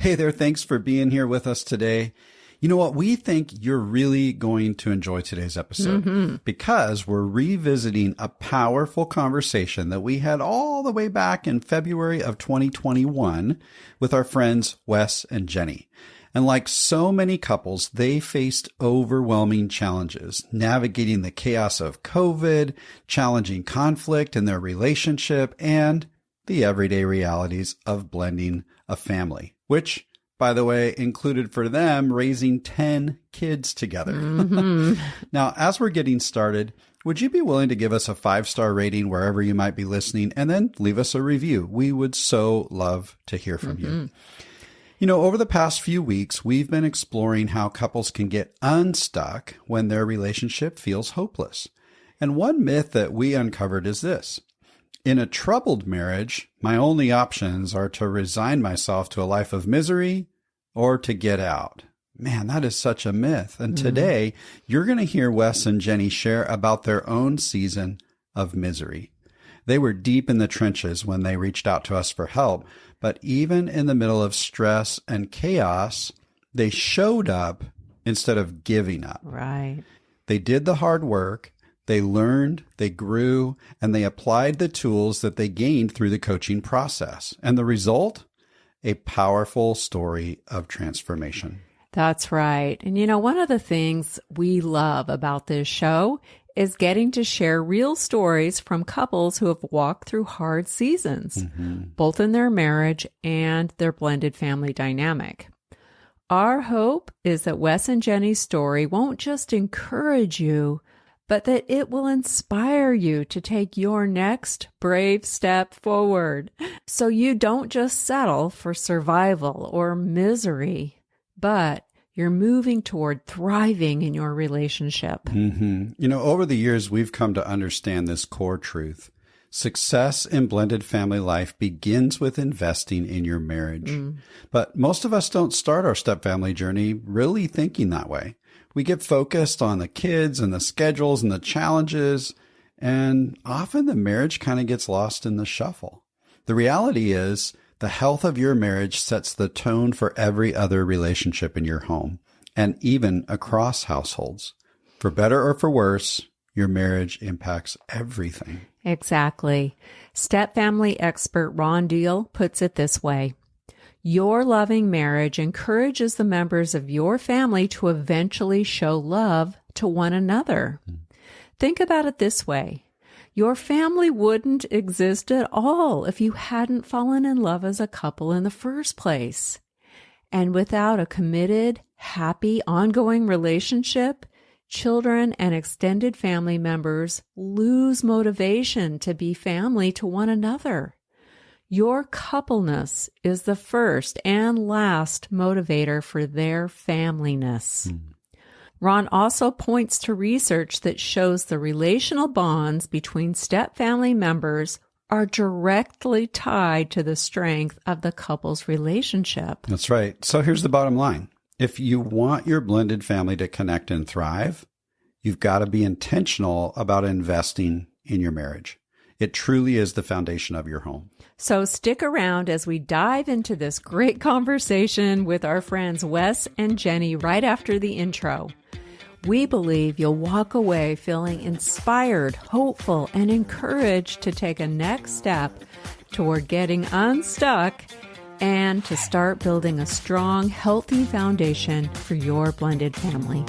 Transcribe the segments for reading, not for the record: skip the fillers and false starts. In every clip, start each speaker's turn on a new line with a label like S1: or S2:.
S1: Hey there, thanks for being here with us today. You know what? We think you're really going to enjoy today's episode because we're revisiting a powerful conversation that we had all the way back in February of 2021 with our friends Wes and Jennie. And like so many couples, they faced overwhelming challenges, navigating the chaos of COVID, challenging conflict in their relationship, and the everyday realities of blending a family, which, by the way, included for them raising 10 kids together. Now, as we're getting started, would you be willing to give us a 5-star rating wherever you might be listening and then leave us a review? We would so love to hear from you. You know, over the past few weeks, we've been exploring how couples can get unstuck when their relationship feels hopeless. And one myth that we uncovered is this. In a troubled marriage, my only options are to resign myself to a life of misery or to get out. Man, that is such a myth. And today, you're going to hear Wes and Jennie share about their own season of misery. They were deep in the trenches when they reached out to us for help, but even in the middle of stress and chaos, they showed up instead of giving up.
S2: Right.
S1: They did the hard work. They learned, they grew, and they applied the tools that they gained through the coaching process. And the result? A powerful story of transformation.
S2: That's right. And you know, one of the things we love about this show is getting to share real stories from couples who have walked through hard seasons, both in their marriage and their blended family dynamic. Our hope is that Wes and Jennie's story won't just encourage you, but that it will inspire you to take your next brave step forward. So you don't just settle for survival or misery, but you're moving toward thriving in your relationship.
S1: You know, over the years, we've come to understand this core truth. Success in blended family life begins with investing in your marriage. But most of us don't start our step-family journey really thinking that way. We get focused on the kids and the schedules and the challenges, and often the marriage kind of gets lost in the shuffle. The reality is the health of your marriage sets the tone for every other relationship in your home, and even across households. For better or for worse, your marriage impacts everything.
S2: Exactly. Step-family expert Ron Deal puts it this way. Your loving marriage encourages the members of your family to eventually show love to one another. Think about it this way. Your family wouldn't exist at all if you hadn't fallen in love as a couple in the first place. And without a committed, happy, ongoing relationship, children and extended family members lose motivation to be family to one another. Your coupleness is the first and last motivator for their familyness. Ron also points to research that shows the relational bonds between step-family members are directly tied to the strength of the couple's relationship.
S1: That's right. So here's the bottom line. If you want your blended family to connect and thrive, you've got to be intentional about investing in your marriage. It truly is the foundation of your home.
S2: So stick around as we dive into this great conversation with our friends Wes and Jennie right after the intro. We believe you'll walk away feeling inspired, hopeful, and encouraged to take a next step toward getting unstuck and to start building a strong, healthy foundation for your blended family.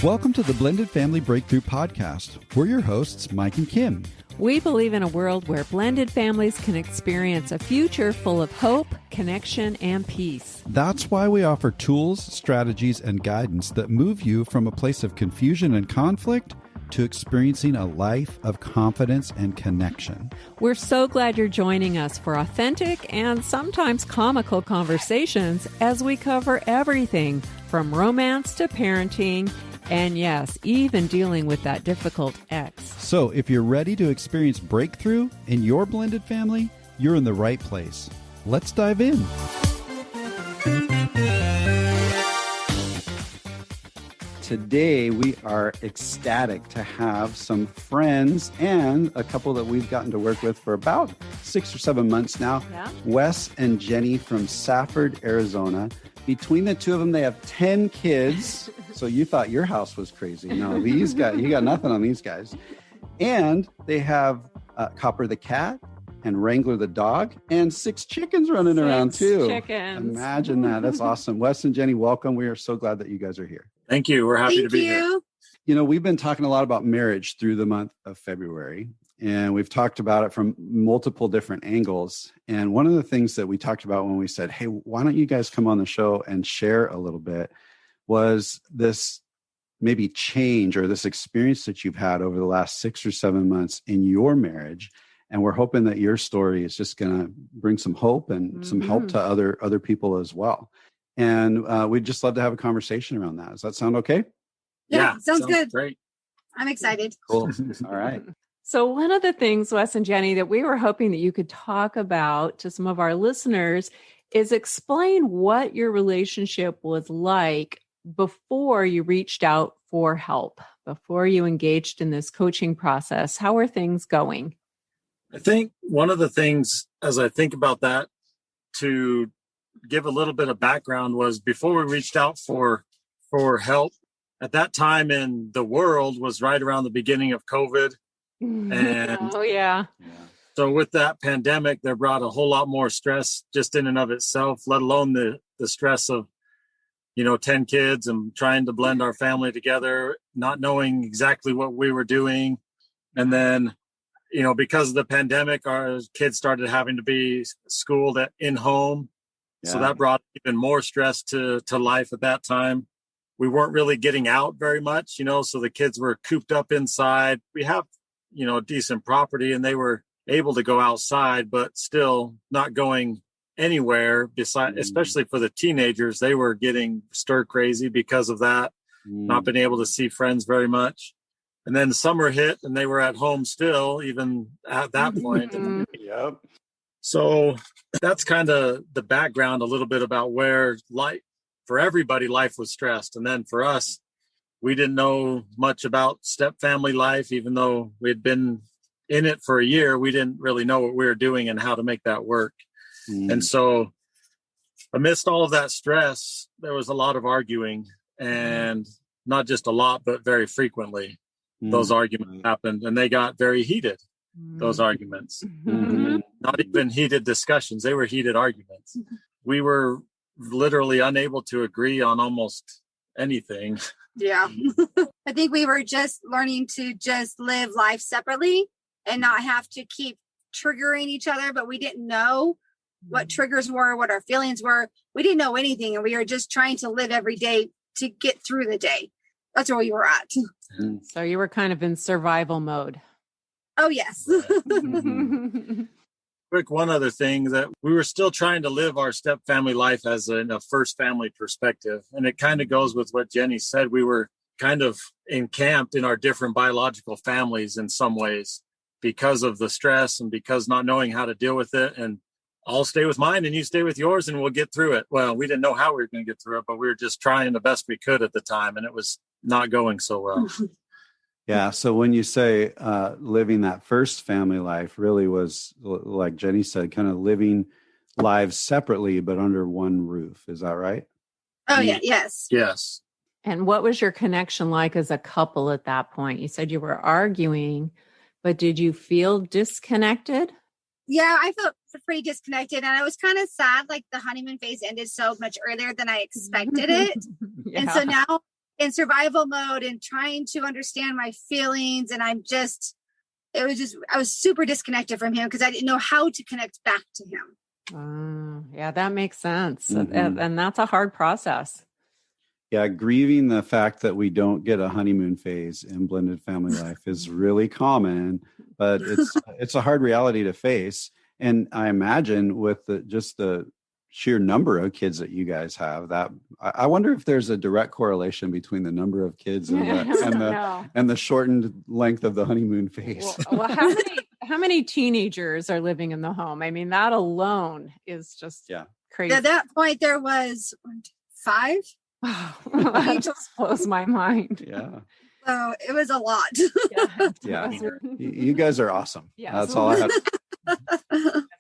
S1: Welcome to the Blended Family Breakthrough Podcast. We're your hosts, Mike and Kim.
S2: We believe in a world where blended families can experience a future full of hope, connection, and peace.
S1: That's why we offer tools, strategies, and guidance that move you from a place of confusion and conflict to experiencing a life of confidence and connection.
S2: We're so glad you're joining us for authentic and sometimes comical conversations as we cover everything from romance to parenting and yes, even dealing with that difficult ex.
S1: So if you're ready to experience breakthrough in your blended family, you're in the right place. Let's dive in. today we are ecstatic to have some friends and a couple that we've gotten to work with for about 6 or 7 months now.
S2: Yeah.
S1: Wes and Jennie from Safford, Arizona. Between the two of them, they have 10 kids. So you thought your house was crazy. No, these guys, you got nothing on these guys. And they have Copper the cat and Wrangler the dog and 6 chickens running around too.
S2: Chickens.
S1: Imagine that. That's awesome. Wes and Jennie, welcome. We are so glad that you guys are here.
S3: Thank you. We're happy to be here.
S1: You know, we've been talking a lot about marriage through the month of February, and we've talked about it from multiple different angles. And one of the things that we talked about when we said, hey, why don't you guys come on the show and share a little bit, was this maybe change or this experience that you've had over the last 6 or 7 months in your marriage. And we're hoping that your story is just going to bring some hope and some help to other people as well. And we'd just love to have a conversation around that. Does that sound okay?
S4: Yeah, sounds good.
S3: Great.
S4: I'm excited.
S1: Cool. All right.
S2: So one of the things, Wes and Jennie, that we were hoping that you could talk about to some of our listeners is explain what your relationship was like before you reached out for help, before you engaged in this coaching process. How are things going?
S3: I think one of the things, as I think about that, to give a little bit of background, was before we reached out for help, at that time in the world was right around the beginning of COVID. And
S2: oh, yeah.
S3: So with that pandemic, that brought a whole lot more stress just in and of itself, let alone the stress of, 10 kids and trying to blend our family together, not knowing exactly what we were doing. And then, because of the pandemic, our kids started having to be schooled in home. Yeah. So that brought even more stress to life at that time. We weren't really getting out very much, so the kids were cooped up inside. We have, decent property, and they were able to go outside, but still not going anywhere beside, especially for the teenagers. They were getting stir crazy because of that, not being able to see friends very much. And then summer hit and they were at home still, even at that point.
S1: Yep.
S3: So that's kind of the background a little bit about where life, for everybody, life was stressed. And then for us, we didn't know much about step family life, even though we had been in it for a year. We didn't really know what we were doing and how to make that work. And so amidst all of that stress, there was a lot of arguing, and not just a lot, but very frequently. Those arguments happened, and they got very heated, those arguments. Not even heated discussions. They were heated arguments. We were literally unable to agree on almost anything.
S4: Yeah. I think we were just learning to just live life separately and not have to keep triggering each other, but we didn't know what triggers were, what our feelings were. We didn't know anything, and we were just trying to live every day to get through the day. That's where we were at.
S2: So you were kind of in survival mode.
S4: Oh, yes.
S3: Quick, one other thing, that we were still trying to live our step family life as in a first family perspective. And it kind of goes with what Jennie said. We were kind of encamped in our different biological families in some ways because of the stress and because not knowing how to deal with it. And I'll stay with mine and you stay with yours and we'll get through it. Well, we didn't know how we were going to get through it, but we were just trying the best we could at the time. And it was not going so well.
S1: Yeah. So when you say living that first family life, really was, like Jennie said, kind of living lives separately, but under one roof. Is that right?
S4: Oh, yeah. Yes.
S3: Yes.
S2: And what was your connection like as a couple at that point? You said you were arguing, but did you feel disconnected?
S4: Yeah, I felt pretty disconnected, and I was kind of sad. Like the honeymoon phase ended so much earlier than I expected it.
S2: Yeah.
S4: And so now in survival mode and trying to understand my feelings, and I was super disconnected from him because I didn't know how to connect back to him.
S2: Yeah, that makes sense. And that's a hard process.
S1: Yeah, grieving the fact that we don't get a honeymoon phase in blended family life is really common, but it's a hard reality to face. And I imagine with the sheer number of kids that you guys have, that I wonder if there's a direct correlation between the number of kids and the shortened length of the honeymoon phase.
S2: Well, how many teenagers are living in the home? I mean, that alone is just crazy.
S4: At that point, there was 5.
S2: That just blows my mind.
S1: Yeah.
S4: So it was a lot.
S1: Yeah. You guys are awesome.
S2: Yes.
S1: That's all I had.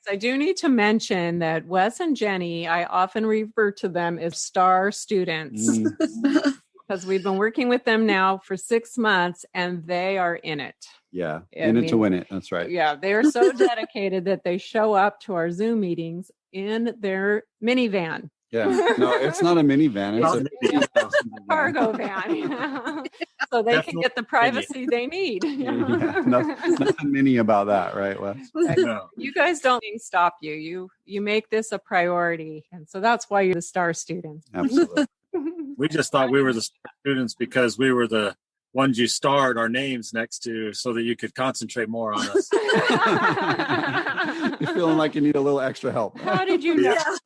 S2: I do need to mention that Wes and Jennie, I often refer to them as star students because we've been working with them now for 6 months and they are in it.
S1: Yeah. In it to win it. That's right.
S2: Yeah. They're so dedicated that they show up to our Zoom meetings in their minivan.
S1: Yeah. No, it's not a minivan. It's a
S2: cargo van. So they can get the privacy they need.
S1: Nothing mini about that, right, Wes?
S3: No.
S2: You guys don't stop you. You make this a priority. And so that's why you're the star students.
S1: Absolutely.
S3: We just thought we were the students because we were the ones you starred our names next to so that you could concentrate more on us.
S1: You're feeling like you need a little extra help.
S2: How did you know?
S4: Yeah.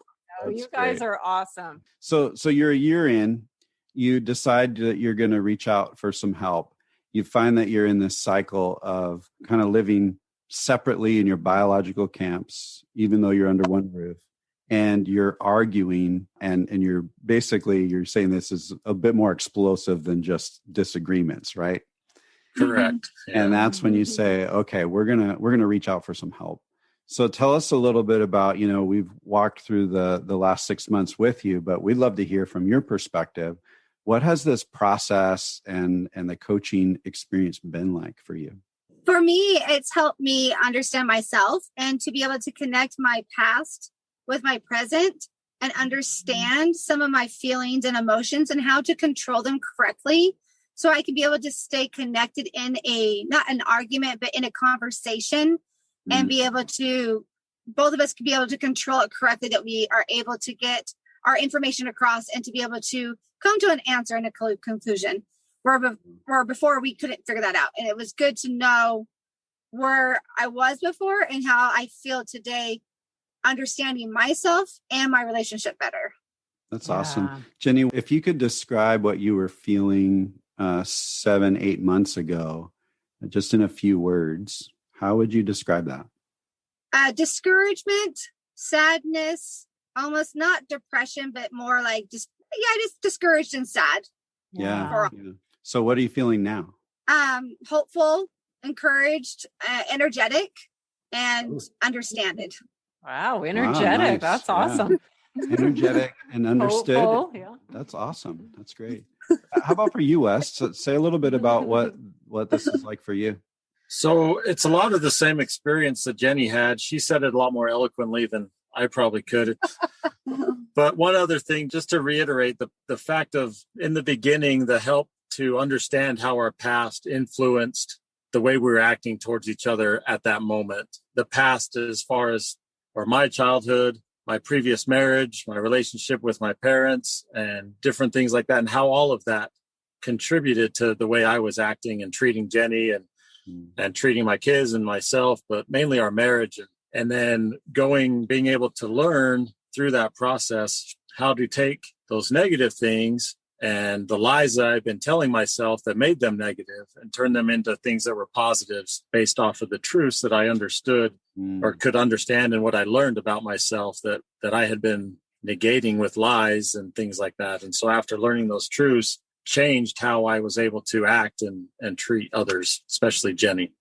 S2: You guys are awesome.
S1: So you're a year in, you decide that you're going to reach out for some help. You find that you're in this cycle of kind of living separately in your biological camps, even though you're under one roof, and you're arguing and you're saying this is a bit more explosive than just disagreements, right?
S3: Correct. Yeah.
S1: And that's when you say, okay, we're going to reach out for some help. So tell us a little bit about, we've walked through the last 6 months with you, but we'd love to hear from your perspective. What has this process and the coaching experience been like for you?
S4: For me, it's helped me understand myself and to be able to connect my past with my present and understand some of my feelings and emotions and how to control them correctly. So I can be able to stay connected in not an argument, but in a conversation. And be able to, both of us can be able to control it correctly, that we are able to get our information across and to be able to come to an answer and a conclusion where before we couldn't figure that out. And it was good to know where I was before and how I feel today, understanding myself and my relationship better.
S1: That's awesome. Jennie, if you could describe what you were feeling 7-8 months ago, just in a few words, how would you describe that?
S4: Discouragement, sadness, almost not depression, but more like just discouraged and sad.
S1: Yeah. So what are you feeling now?
S4: Hopeful, encouraged, energetic, and understanded.
S2: Wow, energetic.
S1: Nice.
S2: That's awesome.
S1: Energetic and understood.
S2: Hopeful, yeah.
S1: That's awesome. That's great. How about for you, Wes? So say a little bit about what this is like for you.
S3: So it's a lot of the same experience that Jennie had. She said it a lot more eloquently than I probably could. But one other thing, just to reiterate the fact of in the beginning, the help to understand how our past influenced the way we were acting towards each other at that moment. The past as far as, or my childhood, my previous marriage, my relationship with my parents and different things like that. And how all of that contributed to the way I was acting and treating Jennie and treating my kids and myself, but mainly our marriage. And then being able to learn through that process how to take those negative things and the lies that I've been telling myself that made them negative and turn them into things that were positives based off of the truths that I understood or could understand and what I learned about myself that I had been negating with lies and things like that. And so after learning those truths, changed how I was able to act and treat others, especially Jennie.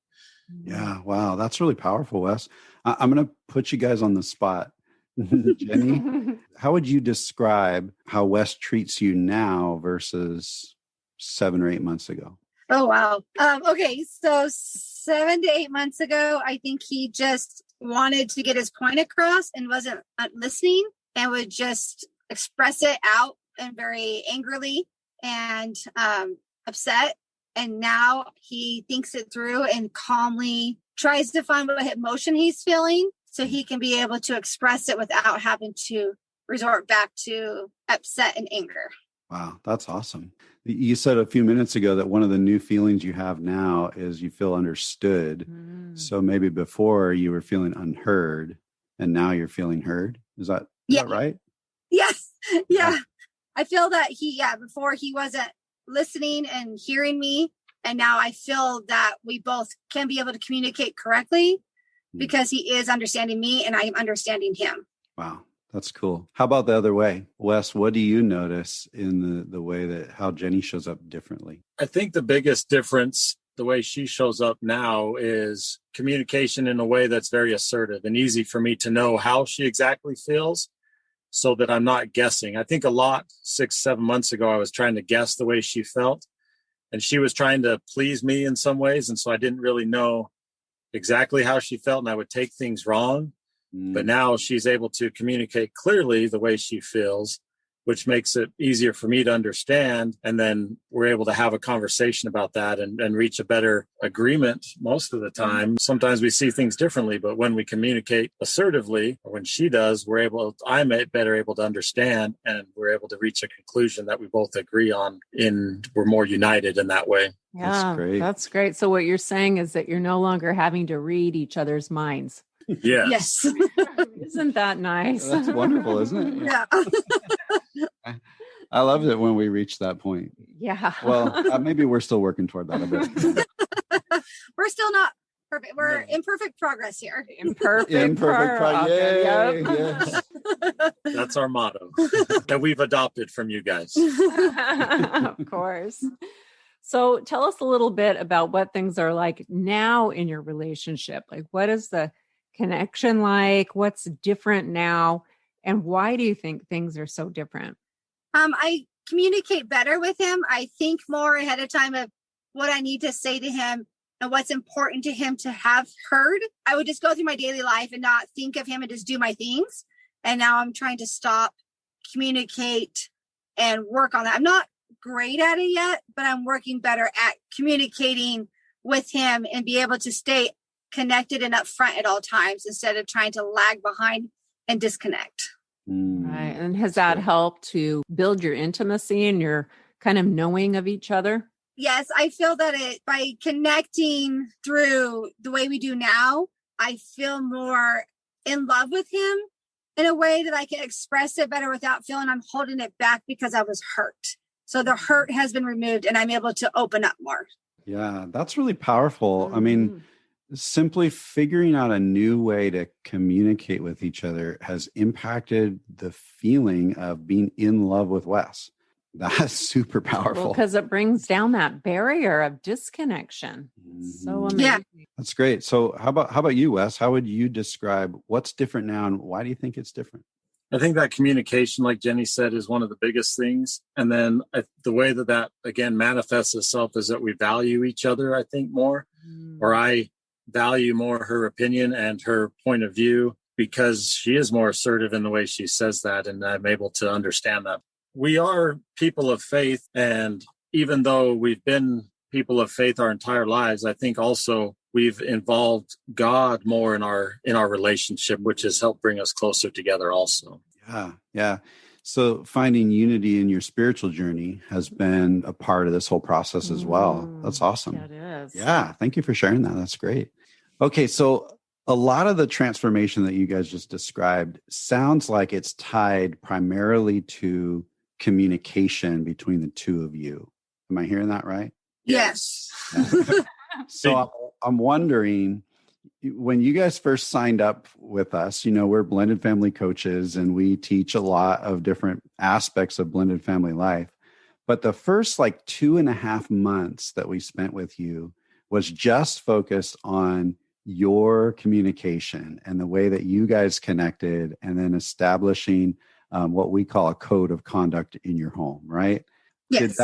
S1: Yeah. Wow. That's really powerful, Wes. I'm going to put you guys on the spot. Jennie, how would you describe how Wes treats you now versus 7 or 8 months ago?
S4: Oh, wow. Okay. So 7 to 8 months ago, I think he just wanted to get his point across and wasn't listening and would just express it out and very angrily and upset. And now he thinks it through and calmly tries to find what emotion he's feeling so he can be able to express it without having to resort back to upset and anger.
S1: Wow, that's awesome. You said a few minutes ago that one of the new feelings you have now is you feel understood. So maybe before you were feeling unheard and now you're feeling heard. Is that right?
S4: Yes. Yeah. I feel that before he wasn't listening and hearing me. And now I feel that we both can be able to communicate correctly because he is understanding me and I am understanding him.
S1: Wow. That's cool. How about the other way? Wes, what do you notice in the way that how Jennie shows up differently?
S3: I think the biggest difference, the way she shows up now, is communication in a way that's very assertive and easy for me to know how she exactly feels so that I'm not guessing. I think a lot 6-7 months ago, I was trying to guess the way she felt, and she was trying to please me in some ways. And so I didn't really know exactly how she felt, and I would take things wrong. But now she's able to communicate clearly the way she feels, which makes it easier for me to understand. And then we're able to have a conversation about that and reach a better agreement most of the time. Sometimes we see things differently, but when we communicate assertively, or when she does, I'm better able to understand, and we're able to reach a conclusion that we both agree on, and we're more united in that way.
S2: Yeah,
S1: That's great.
S2: That's great. So what you're saying is that you're no longer having to read each other's minds.
S3: Yes.
S2: Isn't that nice?
S1: That's wonderful, isn't it?
S4: Yeah.
S1: I loved it when we reached that point.
S2: Yeah.
S1: Well, maybe we're still working toward that a bit.
S4: We're still not perfect. We're in perfect progress here.
S2: Imperfect
S1: progress.
S2: Okay,
S1: Yay,
S2: yep.
S1: yes.
S3: That's our motto that we've adopted from you guys.
S2: Of course. So tell us a little bit about what things are like now in your relationship. Like, what is the connection like? What's different now? And why do you think things are so different?
S4: I communicate better with him. I think more ahead of time of what I need to say to him and what's important to him to have heard. I would just go through my daily life and not think of him and just do my things. And now I'm trying to stop, communicate, and work on that. I'm not great at it yet, but I'm working better at communicating with him and be able to stay connected and upfront at all times instead of trying to lag behind and disconnect.
S2: Right. And has that helped to build your intimacy and your kind of knowing of each other?
S4: Yes, I feel that by connecting through the way we do now, I feel more in love with him in a way that I can express it better without feeling I'm holding it back because I was hurt. So the hurt has been removed and I'm able to open up more.
S1: Yeah, that's really powerful. I mean, simply figuring out a new way to communicate with each other has impacted the feeling of being in love with Wes. That's super powerful.
S2: Because it brings down that barrier of disconnection. So amazing.
S4: Yeah.
S1: That's great. So how about you, Wes? How would you describe what's different now and why do you think it's different?
S3: I think that communication, like Jennie said, is one of the biggest things. And then the way that again manifests itself is that we value each other, I think, more, or I value more her opinion and her point of view because she is more assertive in the way she says that. And I'm able to understand that. We are people of faith. And even though we've been people of faith our entire lives, I think also we've involved God more in our relationship, which has helped bring us closer together also.
S1: Yeah. So finding unity in your spiritual journey has been a part of this whole process as well. That's awesome.
S2: Yeah, it is.
S1: Yeah. Thank you for sharing that. That's great. Okay. So a lot of the transformation that you guys just described sounds like it's tied primarily to communication between the two of you. Am I hearing that right?
S4: Yes.
S1: So I'm wondering, when you guys first signed up with us, we're blended family coaches and we teach a lot of different aspects of blended family life. But the first 2.5 months that we spent with you was just focused on your communication and the way that you guys connected and then establishing what we call a code of conduct in your home, right?
S4: Yes.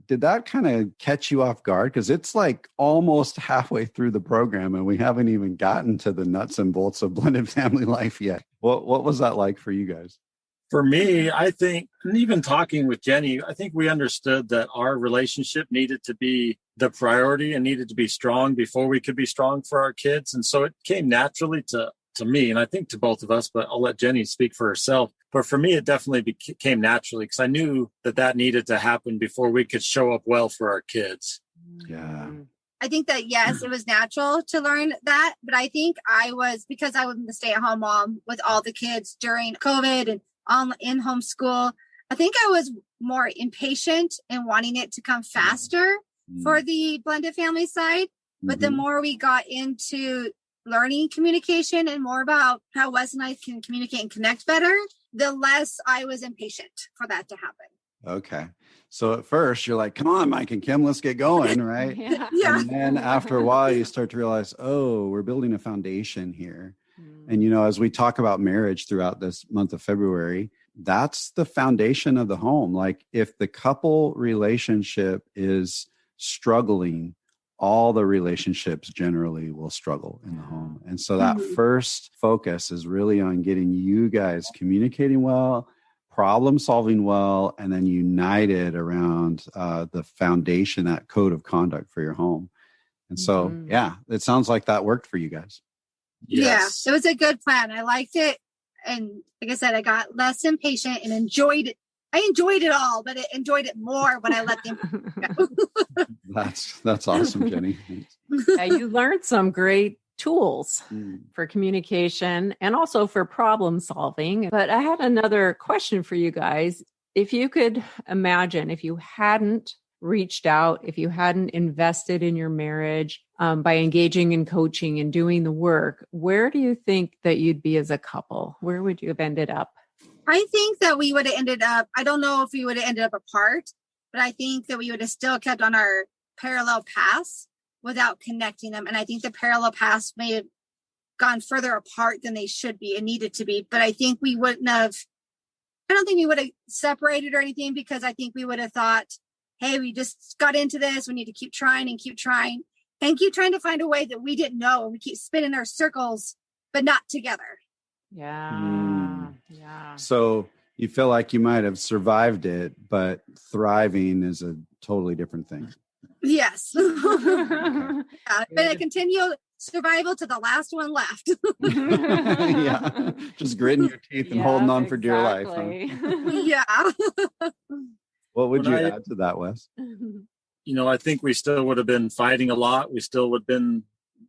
S1: Did that kind of catch you off guard? Because it's almost halfway through the program and we haven't even gotten to the nuts and bolts of blended family life yet. What was that like for you guys?
S3: For me, I think, and even talking with Jennie, I think we understood that our relationship needed to be the priority and needed to be strong before we could be strong for our kids. And so it came naturally to me, and I think to both of us, but I'll let Jennie speak for herself. But for me, it definitely came naturally because I knew that needed to happen before we could show up well for our kids.
S1: Yeah.
S4: I think that, yes, it was natural to learn that. But I think because I was the stay-at-home mom with all the kids during COVID and in homeschool, I think I was more impatient and wanting it to come faster for the blended family side. But the more we got into learning communication and more about how Wes and I can communicate and connect better, the less I was impatient for that to happen.
S1: Okay. So at first you're like, come on, Mike and Kim, let's get going, right?
S2: Yeah.
S1: And then after a while, you start to realize, oh, we're building a foundation here. And, you know, as we talk about marriage throughout this month of February, that's the foundation of the home. Like if the couple relationship is struggling, all the relationships generally will struggle in the home. And so that first focus is really on getting you guys communicating well, problem solving well, and then united around the foundation, that code of conduct for your home. And so, yeah, it sounds like that worked for you guys.
S3: Yes.
S4: Yeah, it was a good plan. I liked it. And like I said, I got less impatient and enjoyed it. I enjoyed it all, but I enjoyed it more when I let them go.
S1: That's awesome, Jenny.
S2: Yeah, you learned some great tools for communication and also for problem solving. But I had another question for you guys. If you could imagine, if you hadn't reached out, if you hadn't invested in your marriage by engaging in coaching and doing the work, where do you think that you'd be as a couple? Where would you have ended up?
S4: I think that we would have ended up, I don't know if we would have ended up apart, but I think that we would have still kept on our parallel paths without connecting them. And I think the parallel paths may have gone further apart than they should be and needed to be. But I think we wouldn't have, I don't think we would have separated or anything, because I think we would have thought, hey, we just got into this. We need to keep trying and keep trying to find a way that we didn't know. And we keep spinning our circles, but not together.
S2: Yeah. Yeah.
S1: So you feel like you might have survived it, but thriving is a totally different thing.
S4: Yes. But a continual survival to the last one left.
S1: Yeah. Just gritting your teeth and holding on for dear life. Huh?
S4: Yeah.
S1: What would you add to that, Wes?
S3: You know, I think we still would have been fighting a lot. We still would have been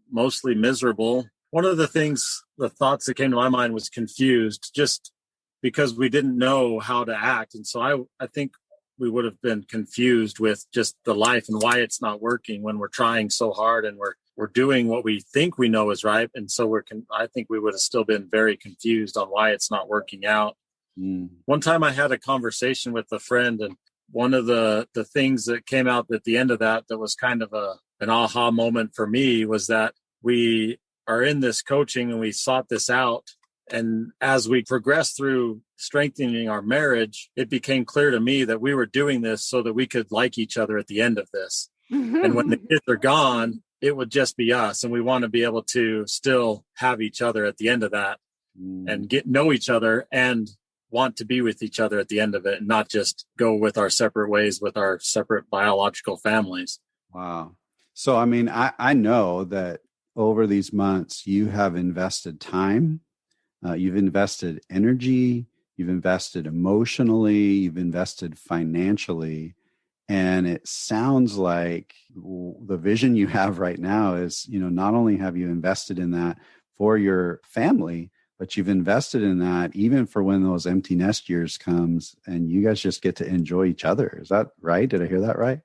S3: mostly miserable. One of the things, the thoughts that came to my mind was confused, just because we didn't know how to act. And so I think we would have been confused with just the life and why it's not working when we're trying so hard and we're doing what we think we know is right. And so I think we would have still been very confused on why it's not working out. One time I had a conversation with a friend, and one of the things that came out at the end of that was kind of an aha moment for me was that we are in this coaching and we sought this out. And as we progressed through strengthening our marriage, it became clear to me that we were doing this so that we could like each other at the end of this. And when the kids are gone, it would just be us. And we want to be able to still have each other at the end of that and know each other and want to be with each other at the end of it, and not just go with our separate ways with our separate biological families.
S1: Wow. So, I mean, I know that over these months, you have invested time, you've invested energy, you've invested emotionally, you've invested financially. And it sounds like the vision you have right now is, you know, not only have you invested in that for your family, but you've invested in that even for when those empty nest years comes and you guys just get to enjoy each other. Is that right? Did I hear that right?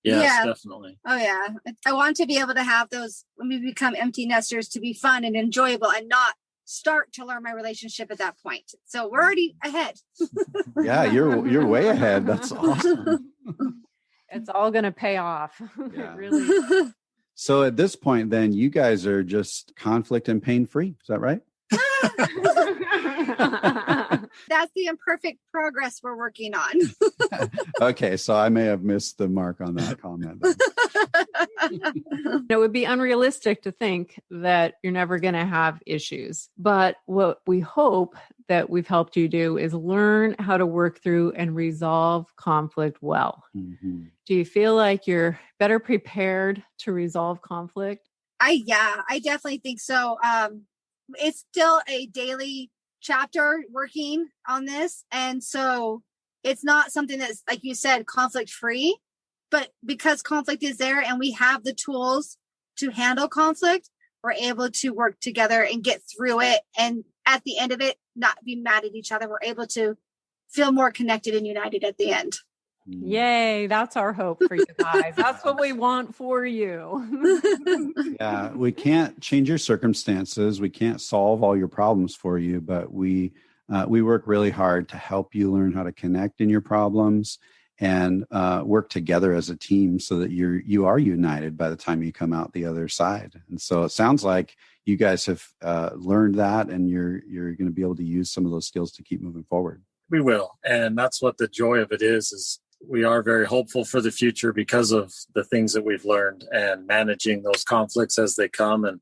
S3: Yes, definitely.
S4: Oh, yeah. I want to be able to have those when we become empty nesters to be fun and enjoyable and not start to learn my relationship at that point. So we're already ahead.
S1: Yeah, you're way ahead. That's awesome.
S2: It's all going to pay off.
S1: Yeah.
S2: Really.
S1: So at this point, then you guys are just conflict and pain free. Is that right?
S4: That's the imperfect progress we're working on.
S1: Okay, so I may have missed the mark on that comment.
S2: It would be unrealistic to think that you're never going to have issues. But what we hope that we've helped you do is learn how to work through and resolve conflict well. Mm-hmm. Do you feel like you're better prepared to resolve conflict?
S4: I definitely think so. It's still a daily chapter working on this. And so it's not something that's, like you said, conflict free, but because conflict is there and we have the tools to handle conflict, we're able to work together and get through it. And at the end of it, not be mad at each other. We're able to feel more connected and united at the end.
S2: Yay. That's our hope for you guys. That's what we want for you.
S1: Yeah. We can't change your circumstances. We can't solve all your problems for you, but we work really hard to help you learn how to connect in your problems and work together as a team so that you are united by the time you come out the other side. And so it sounds like you guys have learned that, and you're going to be able to use some of those skills to keep moving forward.
S3: We will. And that's what the joy of it is we are very hopeful for the future because of the things that we've learned and managing those conflicts as they come. And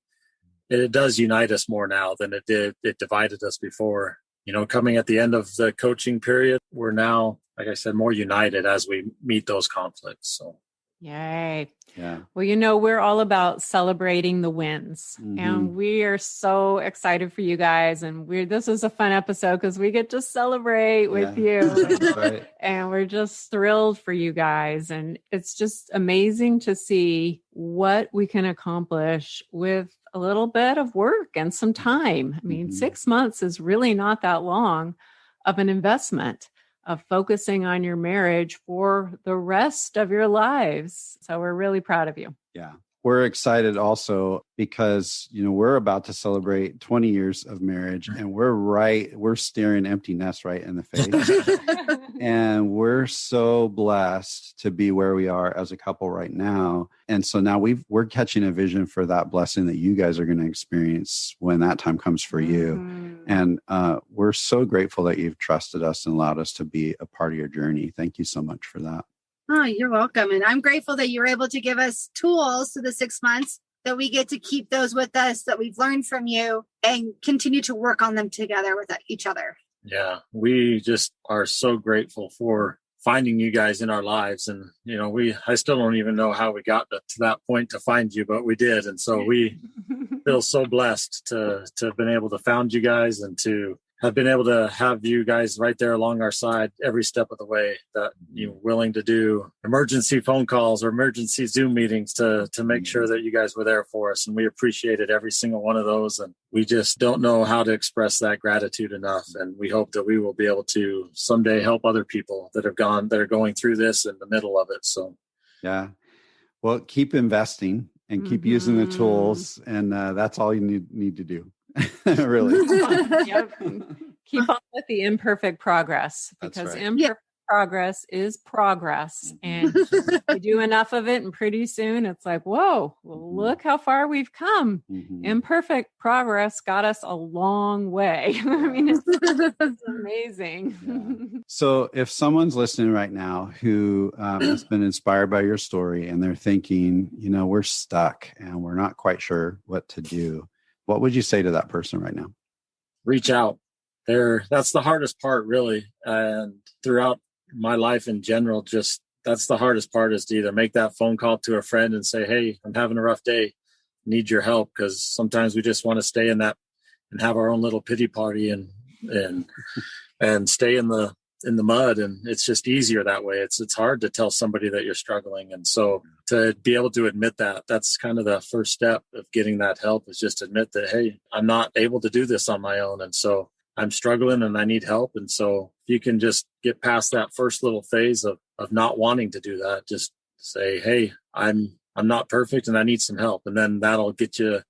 S3: it does unite us more now than it did. It divided us before. Coming at the end of the coaching period, we're now, like I said, more united as we meet those conflicts. So,
S2: yay.
S1: Yeah.
S2: Well, we're all about celebrating the wins, and we are so excited for you guys. And this is a fun episode because we get to celebrate with you.
S1: That's right.
S2: And we're just thrilled for you guys. And it's just amazing to see what we can accomplish with a little bit of work and some time. I mean, 6 months is really not that long of an investment of focusing on your marriage for the rest of your lives. So we're really proud of you.
S1: Yeah. We're excited also because, we're about to celebrate 20 years of marriage, and we're staring empty nest right in the face. And we're so blessed to be where we are as a couple right now. And so now we're catching a vision for that blessing that you guys are going to experience when that time comes for you. And we're so grateful that you've trusted us and allowed us to be a part of your journey. Thank you so much for that.
S4: Oh, you're welcome. And I'm grateful that you were able to give us tools through the 6 months that we get to keep those with us that we've learned from you and continue to work on them together with each other.
S3: Yeah, we just are so grateful for finding you guys in our lives. And, I still don't even know how we got to that point to find you, but we did. And so we feel so blessed to have been able to found you guys and to have been able to have you guys right there along our side every step of the way, that you're willing to do emergency phone calls or emergency Zoom meetings to make sure that you guys were there for us. And we appreciated every single one of those. And we just don't know how to express that gratitude enough. And we hope that we will be able to someday help other people that are going through this in the middle of it. So,
S1: yeah. Well, keep investing and keep using the tools. And that's all you need to do. Really.
S2: Yep. Keep on with the imperfect progress, because imperfect progress is progress. And you do enough of it, and pretty soon it's like, whoa, well, look how far we've come. Imperfect progress got us a long way. I mean, it's amazing.
S1: Yeah. So if someone's listening right now who has been inspired by your story and they're thinking, we're stuck and we're not quite sure what to do, what would you say to that person right now?
S3: Reach out. That's the hardest part, really. And throughout my life in general, that's the hardest part, is to either make that phone call to a friend and say, hey, I'm having a rough day, need your help. Because sometimes we just want to stay in that and have our own little pity party and stay in the mud. And it's just easier that way. It's hard to tell somebody that you're struggling. And so to be able to admit that's kind of the first step of getting that help, is just admit that, hey, I'm not able to do this on my own. And so I'm struggling and I need help. And so if you can just get past that first little phase of not wanting to do that, just say, hey, I'm not perfect and I need some help. And then that'll get you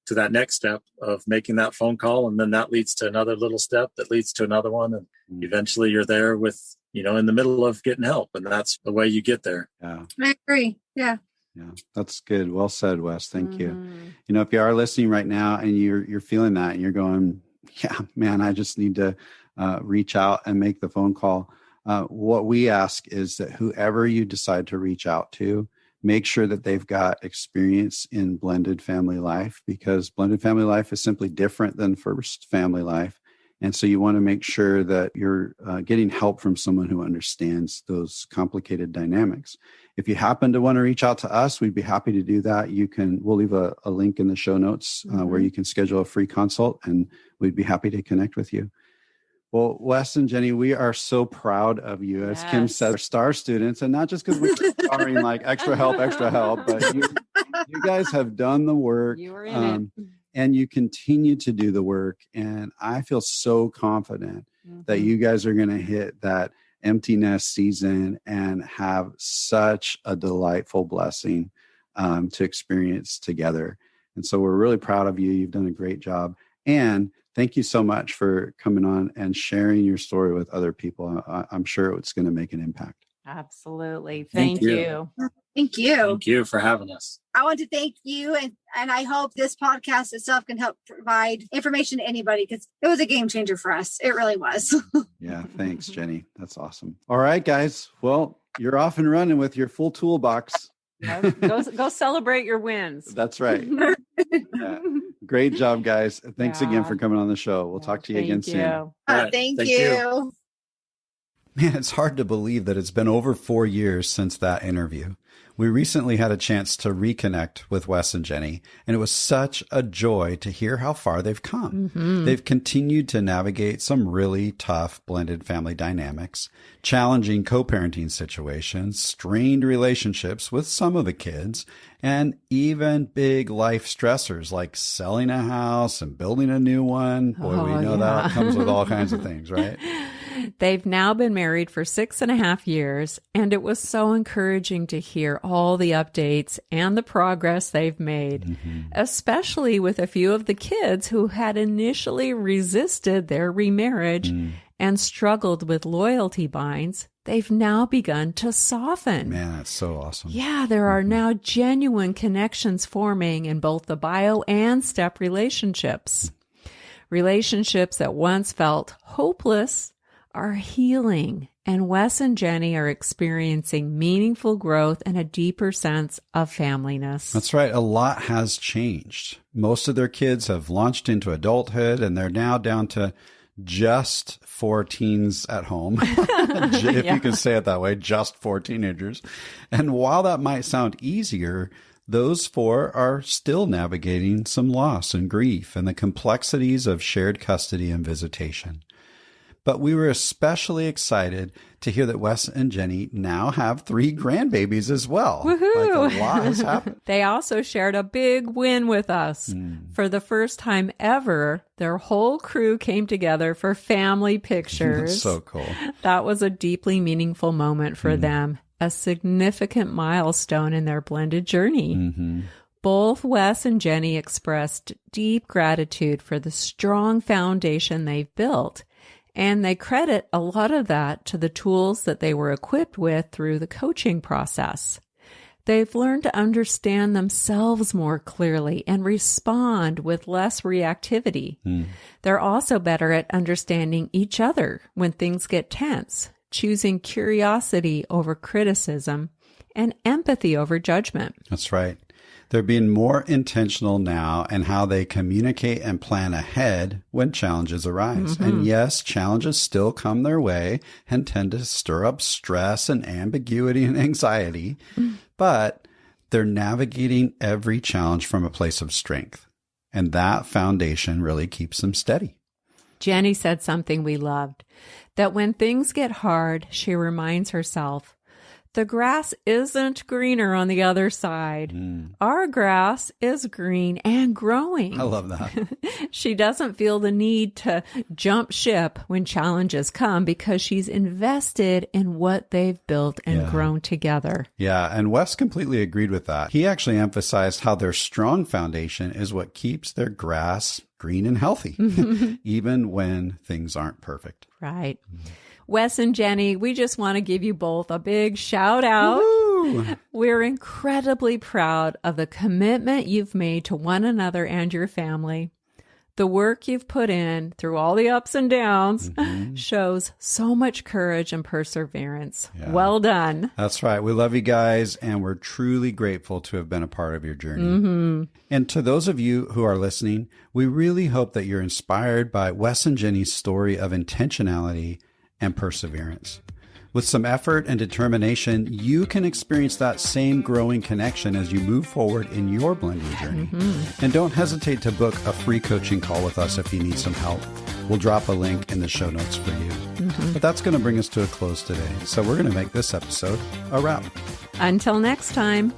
S3: to that next step of making that phone call. And then that leads to another little step that leads to another one. And eventually you're there with, in the middle of getting help. And that's the way you get there.
S1: Yeah.
S4: I agree. Yeah.
S1: Yeah. That's good. Well said, Wes. Thank you. If you are listening right now and you're feeling that and you're going, yeah, man, I just need to reach out and make the phone call. What we ask is that whoever you decide to reach out to, make sure that they've got experience in blended family life, because blended family life is simply different than first family life. And so you want to make sure that you're getting help from someone who understands those complicated dynamics. If you happen to want to reach out to us, we'd be happy to do that. We'll leave a link in the show notes where you can schedule a free consult, and we'd be happy to connect with you. Well, Wes and Jennie, we are so proud of you. As Kim said, we're star students, and not just because we're starring like extra help, but you guys have done the work.
S2: You were in it.
S1: And you continue to do the work. And I feel so confident that you guys are going to hit that empty nest season and have such a delightful blessing to experience together. And so we're really proud of you. You've done a great job. And thank you so much for coming on and sharing your story with other people. I'm sure it's going to make an impact.
S2: Absolutely. Thank you.
S4: Thank you.
S3: Thank you for having us.
S4: I want to thank you. And I hope this podcast itself can help provide information to anybody, because it was a game changer for us. It really was.
S1: Yeah. Thanks, Jenny. That's awesome. All right, guys. Well, you're off and running with your full toolbox.
S2: Go celebrate your wins.
S1: That's right. Yeah. Great job, guys. Thanks again for coming on the show. We'll talk to you again soon.
S4: Thank you.
S1: Man, it's hard to believe that it's been over 4 years since that interview. We recently had a chance to reconnect with Wes and Jennie, and it was such a joy to hear how far they've come. Mm-hmm. They've continued to navigate some really tough blended family dynamics, challenging co-parenting situations, strained relationships with some of the kids, and even big life stressors like selling a house and building a new one. Boy, we know that comes with all kinds of things, right?
S2: They've now been married for 6.5 years, and it was so encouraging to hear all the updates and the progress they've made, especially with a few of the kids who had initially resisted their remarriage and struggled with loyalty binds. They've now begun to soften.
S1: Man, that's so awesome.
S2: Yeah, there are now genuine connections forming in both the bio and step relationships. Relationships that once felt hopeless are healing, and Wes and Jennie are experiencing meaningful growth and a deeper sense of familyness.
S1: That's right. A lot has changed. Most of their kids have launched into adulthood, and they're now down to just 4 teens at home, if you can say it that way, just 4 teenagers. And while that might sound easier, those 4 are still navigating some loss and grief and the complexities of shared custody and visitation. But we were especially excited to hear that Wes and Jennie now have 3 grandbabies as well.
S2: Woohoo!
S1: Like, a lot has happened.
S2: They also shared a big win with us. For the first time ever, their whole crew came together for family pictures.
S1: That's so cool.
S2: That was a deeply meaningful moment for them, a significant milestone in their blended journey. Both Wes and Jennie expressed deep gratitude for the strong foundation they've built. And they credit a lot of that to the tools that they were equipped with through the coaching process. They've learned to understand themselves more clearly and respond with less reactivity. They're also better at understanding each other when things get tense, choosing curiosity over criticism and empathy over judgment.
S1: That's right. They're being more intentional now in how they communicate and plan ahead when challenges arise. And yes, challenges still come their way and tend to stir up stress and ambiguity and anxiety, but they're navigating every challenge from a place of strength. And that foundation really keeps them steady.
S2: Jennie said something we loved, that when things get hard, she reminds herself, the grass isn't greener on the other side. Our grass is green and growing.
S1: I love that.
S2: She doesn't feel the need to jump ship when challenges come because she's invested in what they've built and grown together.
S1: Yeah, and Wes completely agreed with that. He actually emphasized how their strong foundation is what keeps their grass green and healthy, even when things aren't perfect.
S2: Right. Wes and Jennie, we just want to give you both a big shout out.
S1: Woo-hoo!
S2: We're incredibly proud of the commitment you've made to one another and your family. The work you've put in through all the ups and downs shows so much courage and perseverance. Yeah. Well done.
S1: That's right. We love you guys, and we're truly grateful to have been a part of your journey. And to those of you who are listening, we really hope that you're inspired by Wes and Jennie's story of intentionality and perseverance. With some effort and determination, you can experience that same growing connection as you move forward in your blending journey. And don't hesitate to book a free coaching call with us if you need some help. We'll drop a link in the show notes for you. But that's going to bring us to a close today. So we're going to make this episode a wrap.
S2: Until next time.